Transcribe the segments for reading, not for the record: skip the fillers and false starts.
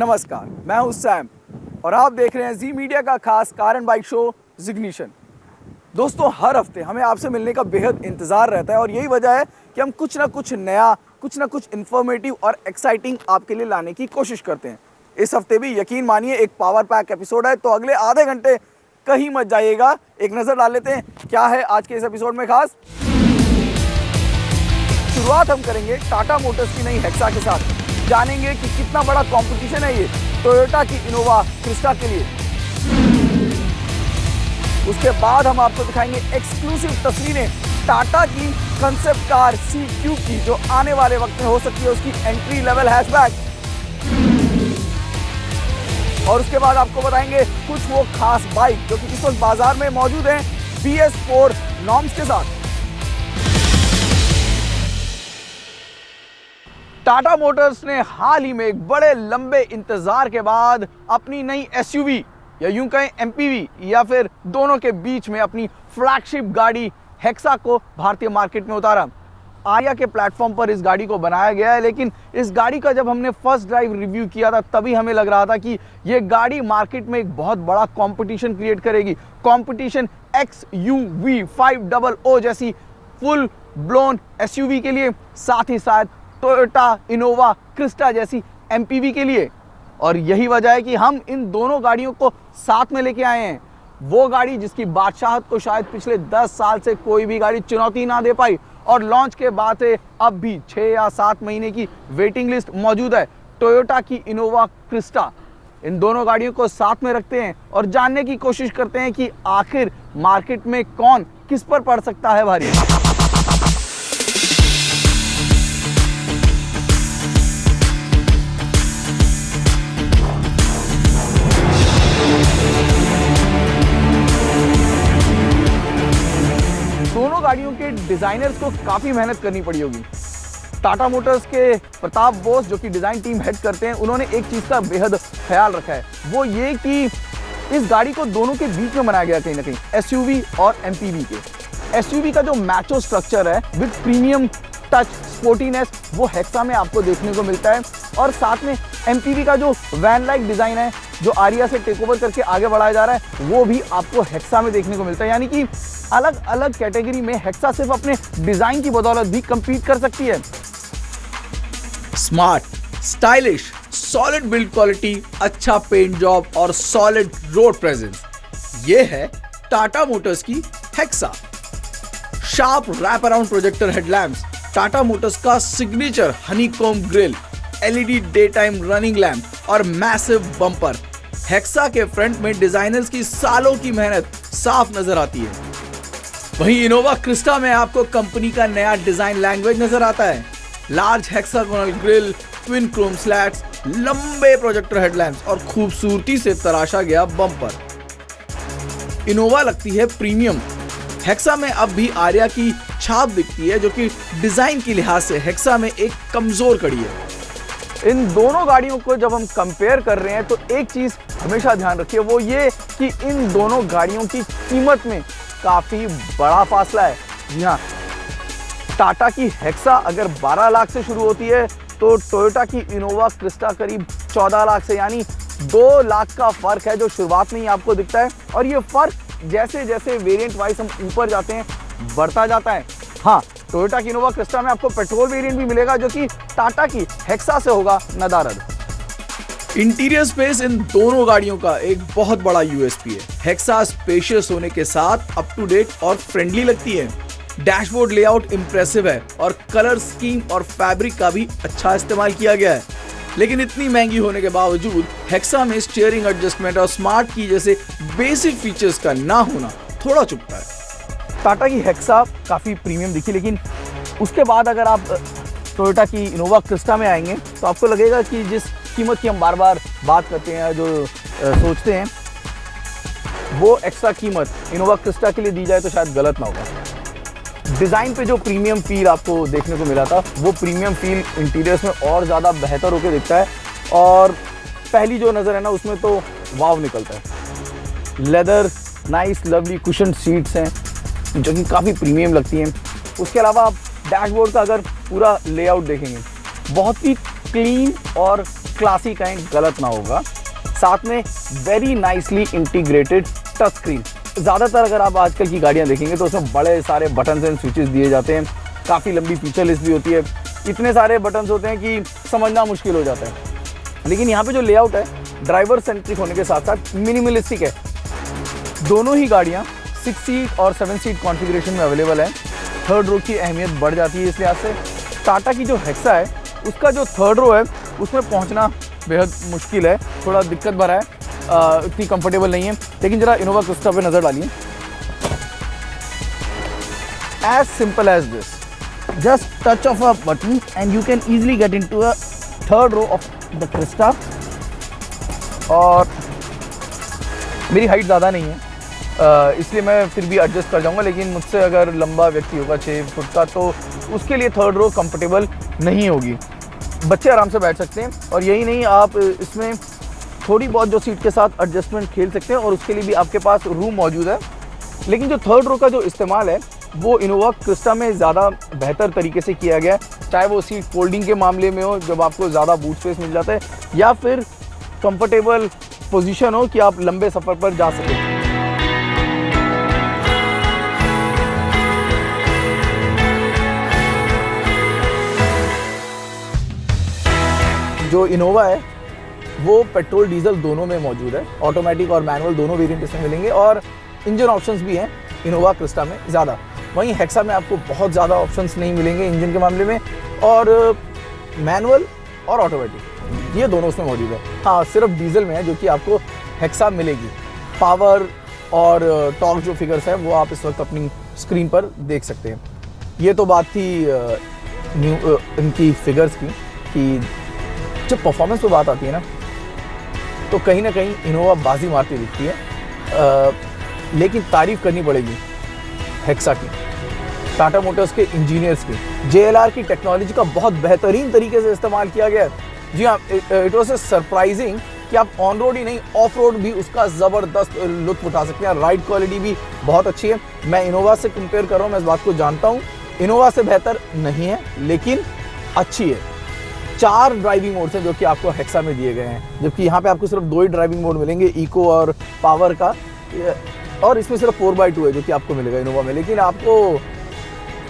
नमस्कार, मैं हूं सैम और आप देख रहे हैं जी मीडिया का खास कार एंड बाइक शो जिग्निशन। दोस्तों, हर हफ्ते हमें आपसे मिलने का बेहद इंतज़ार रहता है और यही वजह है कि हम कुछ ना कुछ नया, कुछ ना कुछ इन्फॉर्मेटिव और एक्साइटिंग आपके लिए लाने की कोशिश करते हैं। इस हफ्ते भी यकीन मानिए एक पावर पैक एपिसोड है, तो अगले आधे घंटे कहीं मत जाइएगा। एक नज़र डाल लेते हैं क्या है आज के इस एपिसोड में खास। शुरुआत हम करेंगे टाटा मोटर्स की नई हेक्सा के साथ। जानेंगे कि कितना बड़ा कंपटीशन है ये टोयोटा की इनोवा क्रिस्टा के लिए। उसके बाद हम आपको दिखाएंगे एक्सक्लूसिव तस्वीरें टाटा की कंसेप्ट कार CQ की, जो आने वाले वक्त में हो सकती है उसकी एंट्री लेवल हैचबैक। और उसके बाद आपको बताएंगे कुछ वो खास बाइक जो कि इस वक्त बाजार में मौजूद हैं BS4 नॉर्म्स के साथ। टाटा मोटर्स ने हाल ही में एक बड़े लंबे इंतजार के बाद अपनी नई SUV या यूं कहें MPV या फिर दोनों के बीच में अपनी फ्लैगशिप गाड़ी हेक्सा को भारतीय मार्केट में उतारा। आर्या के प्लेटफॉर्म पर इस गाड़ी को बनाया गया है, लेकिन इस गाड़ी का जब हमने फर्स्ट ड्राइव रिव्यू किया था तभी हमें लग रहा था कि ये गाड़ी मार्केट में एक बहुत बड़ा कंपटीशन क्रिएट करेगी। कंपटीशन XUV 500 जैसी फुल ब्लोन SUV के लिए, साथ ही साथ टोयोटा इनोवा क्रिस्टा जैसी MPV के लिए। और यही वजह है कि हम इन दोनों गाड़ियों को साथ में लेके आए हैं। वो गाड़ी जिसकी बादशाहत को शायद पिछले 10 साल से कोई भी गाड़ी चुनौती ना दे पाई, और लॉन्च के बाद से अब भी 6 या 7 महीने की वेटिंग लिस्ट मौजूद है। टोयोटा की इनोवा क्रिस्टा, इन दोनों गाड़ियों को साथ में रखते हैं और जानने की कोशिश करते हैं कि आखिर मार्केट में कौन किस पर पड़ सकता है भारी। दोनों गाड़ियों के डिजाइनर्स को काफी मेहनत करनी पड़ी होगी। टाटा मोटर्स के प्रताप बोस जो कि डिजाइन टीम हेड करते हैं, उन्होंने एक चीज का बेहद ख्याल रखा है, वो ये कि इस गाड़ी को दोनों के बीच में बनाया गया कहीं ना कहीं SUV और MPV के। SUV का जो मैचो स्ट्रक्चर है विद प्रीमियम टच स्पोर्टीनेस, वो हेक्सा में आपको देखने को मिलता है। और साथ में MPV का जो वैन लाइक डिजाइन है जो आर्या से टेक ओवर करके आगे बढ़ाया जा रहा है, वो भी आपको हेक्सा में देखने को मिलता है। यानी कि अलग अलग कैटेगरी में हेक्सा सिर्फ अपने डिजाइन की बदौलत भी कंपीट कर सकती है। Smart, stylish, solid build quality, अच्छा पेंट जॉब और सॉलिड रोड प्रेजेंस, ये है टाटा मोटर्स की Hexa. Sharp wrap around projector headlamps, Tata Motors का signature honeycomb grille, LED day time running lamp और मैसिव बम्पर। हेक्सा के फ्रंट में डिजाइनर्स की सालों की मेहनत साफ नजर आती है। वहीं इनोवा क्रिस्टा में आपको कंपनी का नया डिजाइन लैंग्वेज नजर आता है। Large hexagonal grill, twin Chrome slats, लंबे प्रोजेक्टर हेडलैम्प्स और खूबसूरती से तराशा गया बम्पर। इनोवा लगती है प्रीमियम। हेक्सा में अब भी आर्या की छाप दिखती है, जो कि डिजाइन के लिहाज से हेक्सा में एक कमजोर कड़ी है। इन दोनों गाड़ियों को जब हम कंपेयर कर रहे हैं तो एक चीज हमेशा ध्यान रखिए, वो ये कि इन दोनों गाड़ियों की कीमत में काफी बड़ा फासला है। जी हाँ, टाटा की हेक्सा अगर 12 लाख से शुरू होती है तो टोयोटा की इनोवा क्रिस्टा करीब 14 लाख से, यानी 2 लाख का फर्क है जो शुरुआत में ही आपको दिखता है। और ये फर्क जैसे जैसे वेरिएंट वाइज हम ऊपर जाते हैं बढ़ता जाता है। हाँ, टोयोटा की इनोवा क्रिस्टा में आपको पेट्रोल वेरिएंट भी मिलेगा जो कि टाटा की हेक्सा से होगा नदारद। इंटीरियर स्पेस इन दोनों गाड़ियों का एक बहुत बड़ा USP है। हेक्सा स्पेशियस होने के साथ अप टू डेट और फ्रेंडली लगती है। डैशबोर्ड लेआउट इंप्रेसिव है और कलर स्कीम और फैब्रिक का भी अच्छा इस्तेमाल किया गया है। लेकिन इतनी महंगी होने के बावजूद हेक्सा में स्टीयरिंग एडजस्टमेंट और स्मार्ट की जैसे बेसिक फीचर्स का ना होना थोड़ा चुभता है। टाटा की हेक्सा काफ़ी प्रीमियम दिखी, लेकिन उसके बाद अगर आप टोयोटा की इनोवा क्रिस्टा में आएंगे तो आपको लगेगा कि जिस कीमत की हम बार बार बात करते हैं, जो सोचते हैं, वो एक्स्ट्रा कीमत इनोवा क्रिस्टा के लिए दी जाए तो शायद गलत ना होगा। डिज़ाइन पे जो प्रीमियम फील आपको देखने को मिला था, वो प्रीमियम फील इंटीरियर्स में और ज़्यादा बेहतर होकर दिखता है। और पहली जो नज़र है ना, उसमें तो वाव निकलता है। Leather nice lovely cushion seats हैं जो कि काफ़ी प्रीमियम लगती हैं। उसके अलावा आप डैशबोर्ड का अगर पूरा लेआउट देखेंगे, बहुत ही क्लीन और क्लासी कहें गलत ना होगा। साथ में very nicely integrated touch screen. ज़्यादातर अगर आप आजकल की गाड़ियाँ देखेंगे तो उसमें बड़े सारे बटन्स एंड स्विचेस दिए जाते हैं, काफ़ी लंबी फीचर लिस्ट भी होती है, इतने सारे बटन्स होते हैं कि समझना मुश्किल हो जाता है। लेकिन यहाँ पे जो लेआउट है ड्राइवर सेंट्रिक होने के साथ साथ मिनिमलिस्टिक है। दोनों ही गाड़ियाँ 6 सीट और 7 सीट कॉन्फ़िगरेशन में अवेलेबल है। थर्ड रो की अहमियत बढ़ जाती है इस लिहाज से। टाटा की जो हेक्सा है उसका जो थर्ड रो है उसमें पहुँचना बेहद मुश्किल है, थोड़ा दिक्कत भरा है, इतनी कंफर्टेबल नहीं है। लेकिन जरा इनोवा क्रिस्टा पे नज़र डालिए। As simple as this, just touch of a button and you can easily get into a third row of the Crysta. और मेरी हाइट ज़्यादा नहीं है इसलिए मैं फिर भी एडजस्ट कर जाऊंगा, लेकिन मुझसे अगर लंबा व्यक्ति होगा 6 फुट का तो उसके लिए थर्ड रो कंफर्टेबल नहीं होगी। बच्चे आराम से बैठ सकते हैं और यही नहीं, आप इसमें थोड़ी बहुत जो सीट के साथ एडजस्टमेंट खेल सकते हैं और उसके लिए भी आपके पास रूम मौजूद है। लेकिन जो थर्ड रो का जो इस्तेमाल है वो इनोवा क्रिस्टा में ज़्यादा बेहतर तरीके से किया गया है, चाहे वो सीट फोल्डिंग के मामले में हो जब आपको ज़्यादा बूट स्पेस मिल जाता है, या फिर कंफर्टेबल पोजीशन हो कि आप लंबे सफ़र पर जा सकें। जो इनोवा है वो पेट्रोल डीजल दोनों में मौजूद है, ऑटोमेटिक और मैनुअल दोनों वेरिएंट इसमें मिलेंगे और इंजन ऑप्शंस भी हैं इनोवा क्रिस्टा में ज़्यादा। वहीं हेक्सा में आपको बहुत ज़्यादा ऑप्शंस नहीं मिलेंगे इंजन के मामले में, और मैनुअल और ऑटोमेटिक ये दोनों उसमें मौजूद है। हाँ, सिर्फ डीजल में है जो कि आपको हेक्सा मिलेगी। पावर और टॉर्क जो फिगर्स है वो आप इस वक्त अपनी स्क्रीन पर देख सकते हैं। ये तो बात थी इनकी फिगर्स की कि जब परफॉर्मेंस पे बात आती है ना तो कहीं ना कहीं इनोवा बाजी मारती दिखती है। लेकिन तारीफ करनी पड़ेगी हेक्सा की, टाटा मोटर्स के इंजीनियर्स की। JLR की टेक्नोलॉजी का बहुत बेहतरीन तरीके से इस्तेमाल किया गया है। जी हाँ, इट वॉज सरप्राइजिंग कि आप ऑन रोड ही नहीं ऑफ रोड भी उसका ज़बरदस्त लुत्फ उठा सकते हैं। राइड क्वालिटी भी बहुत अच्छी है। मैं इनोवा से कंपेयर कर रहा हूँ, मैं इस बात को जानता हूँ, इनोवा से बेहतर नहीं है लेकिन अच्छी है। 4 ड्राइविंग मोड्स हैं जो कि आपको हेक्सा में दिए गए हैं, जबकि यहाँ पे आपको सिर्फ 2 ही ड्राइविंग मोड मिलेंगे, इको और पावर का, और इसमें सिर्फ 4x2 है जो कि आपको मिलेगा इनोवा में। लेकिन आपको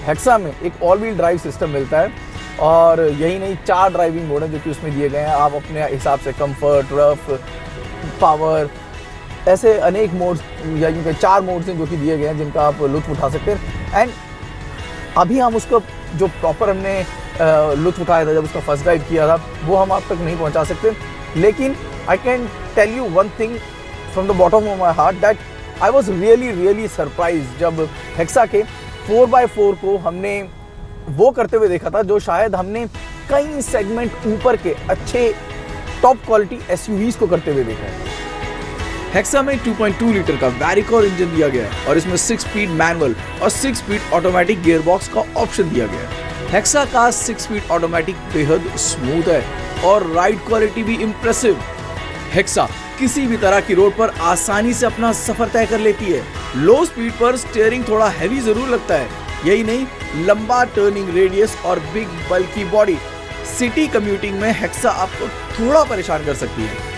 हेक्सा में एक ऑल व्हील ड्राइव सिस्टम मिलता है और यही नहीं, 4 ड्राइविंग मोड हैं जो कि उसमें दिए गए हैं। आप अपने हिसाब से कंफर्ट, रफ, पावर, ऐसे अनेक मोड्स या यूँ 4 मोड्स हैं जो कि दिए गए हैं जिनका आप लुत्फ उठा सकते हैं। एंड अभी हम उसको जो प्रॉपर हमने लुत्फ उठाया था जब उसका फर्स्ट ड्राइव किया था वो हम आप तक नहीं पहुंचा सकते। लेकिन I can tell you one thing from the bottom of my heart that I was really surprise जब हेक्सा के 4x4 को हमने वो करते हुए देखा था जो शायद हमने कई सेगमेंट ऊपर के अच्छे टॉप क्वालिटी SUVs को करते हुए देखा है। हेक्सा में 2.2 लीटर का वैरिकोर इंजन दिया गया है और इसमें 6 स्पीड मैनुअल और 6 स्पीड ऑटोमेटिक गियरबॉक्स का ऑप्शन दिया गया है। हेक्सा का 6 स्पीड ऑटोमेटिक बेहद स्मूथ है और राइड क्वालिटी भी इम्प्रेसिव। हेक्सा किसी भी तरह की रोड पर आसानी से अपना सफर तय कर लेती है। लो स्पीड पर स्टीयरिंग थोड़ा हैवी जरूर लगता है, यही नहीं, लंबा टर्निंग रेडियस और बिग बल्की बॉडी सिटी कम्यूटिंग में हेक्सा आपको थोड़ा परेशान कर सकती है।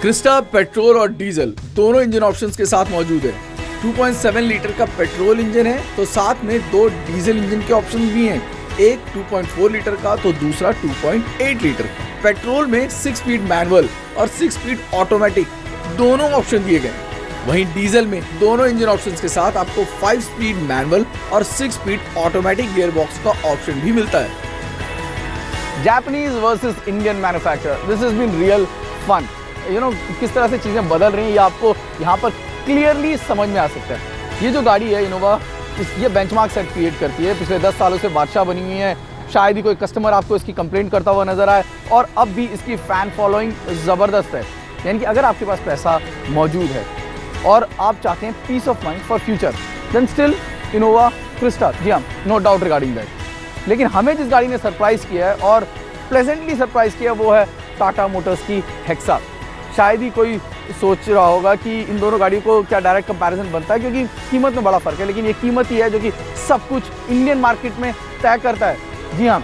क्रिस्टा पेट्रोल और डीजल दोनों इंजन ऑप्शंस के साथ मौजूद है। 2.7 लीटर का पेट्रोल इंजन है तो साथ में 2 डीजल इंजन के ऑप्शन भी हैं, एक 2.4 लीटर का तो दूसरा 2.8 लीटर। पेट्रोल में 6 स्पीड मैनुअल और 6 स्पीड ऑटोमेटिक दोनों ऑप्शन दिए गए। वहीं डीजल में दोनों इंजन ऑप्शंस के साथ आपको 5 स्पीड मैनुअल और 6 स्पीड ऑटोमेटिक गियरबॉक्स का ऑप्शन भी मिलता है। Japanese versus Indian manufacturer, this has been real fun. किस तरह से चीज़ें बदल रही हैं ये आपको यहाँ पर क्लियरली समझ में आ सकता है। ये जो गाड़ी है इनोवा, ये बेंचमार्क सेट क्रिएट करती है, पिछले 10 सालों से बादशाह बनी हुई है। शायद ही कोई कस्टमर आपको इसकी कंप्लेंट करता हुआ नजर आए और अब भी इसकी फ़ैन फॉलोइंग ज़बरदस्त है। यानी कि अगर आपके पास पैसा मौजूद है और आप चाहते हैं peace of mind for future, then still Innova Crysta, जी हाँ, नो डाउट रिगार्डिंग दैट। लेकिन हमें जिस गाड़ी ने सरप्राइज़ किया है और प्लेजेंटली सरप्राइज़ किया वो है टाटा मोटर्स की हेक्सा। शायद ही कोई सोच रहा होगा कि इन दोनों गाड़ियों को क्या डायरेक्ट कंपैरिजन बनता है, क्योंकि कीमत में बड़ा फ़र्क है, लेकिन ये कीमत ही है जो कि सब कुछ इंडियन मार्केट में तय करता है। जी हाँ,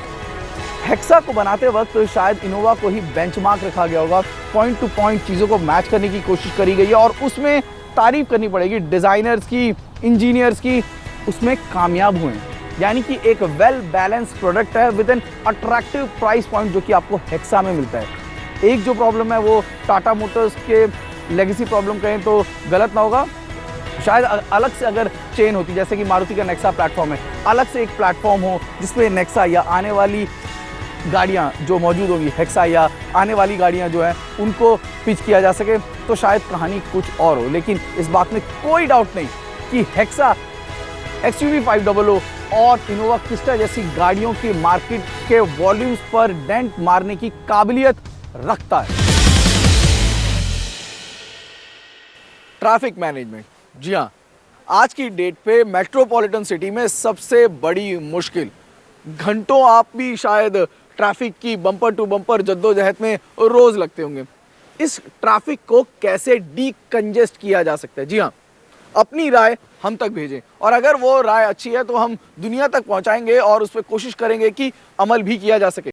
हेक्सा को बनाते वक्त तो शायद इनोवा को ही बेंचमार्क रखा गया होगा, पॉइंट टू पॉइंट चीज़ों को मैच करने की कोशिश करी गई है और उसमें तारीफ करनी पड़ेगी डिज़ाइनर्स की, इंजीनियर्स की, उसमें कामयाब हुए हैं। यानी कि एक वेल बैलेंस्ड प्रोडक्ट है with an attractive price point जो कि आपको हेक्सा में मिलता है। एक जो प्रॉब्लम है वो टाटा मोटर्स के लेगेसी प्रॉब्लम कहें तो गलत ना होगा, शायद अलग से अगर चेन होती, जैसे कि मारुति का नेक्सा प्लेटफॉर्म है, अलग से एक प्लेटफॉर्म हो जिसपे नेक्सा या आने वाली गाड़ियाँ जो मौजूद होंगी हेक्सा या आने वाली गाड़ियाँ जो हैं उनको पिच किया जा सके, तो शायद कहानी कुछ और हो। लेकिन इस बात में कोई डाउट नहीं कि हेक्सा XUV 500 और इनोवा क्रिस्टा जैसी गाड़ियों की मार्केट के वॉल्यूम्स पर डेंट मारने की काबिलियत रखता है। ट्रैफिक मैनेजमेंट, जी हाँ, आज की डेट पे मेट्रोपॉलिटन सिटी में सबसे बड़ी मुश्किल। घंटों आप भी शायद ट्रैफिक की बम्पर टू बम्पर जद्दोजहद में रोज लगते होंगे। इस ट्रैफिक को कैसे डीकंजेस्ट किया जा सकता है, जी हाँ, अपनी राय हम तक भेजें और अगर वो राय अच्छी है तो हम दुनिया तक पहुंचाएंगे और उस पर कोशिश करेंगे कि अमल भी किया जा सके।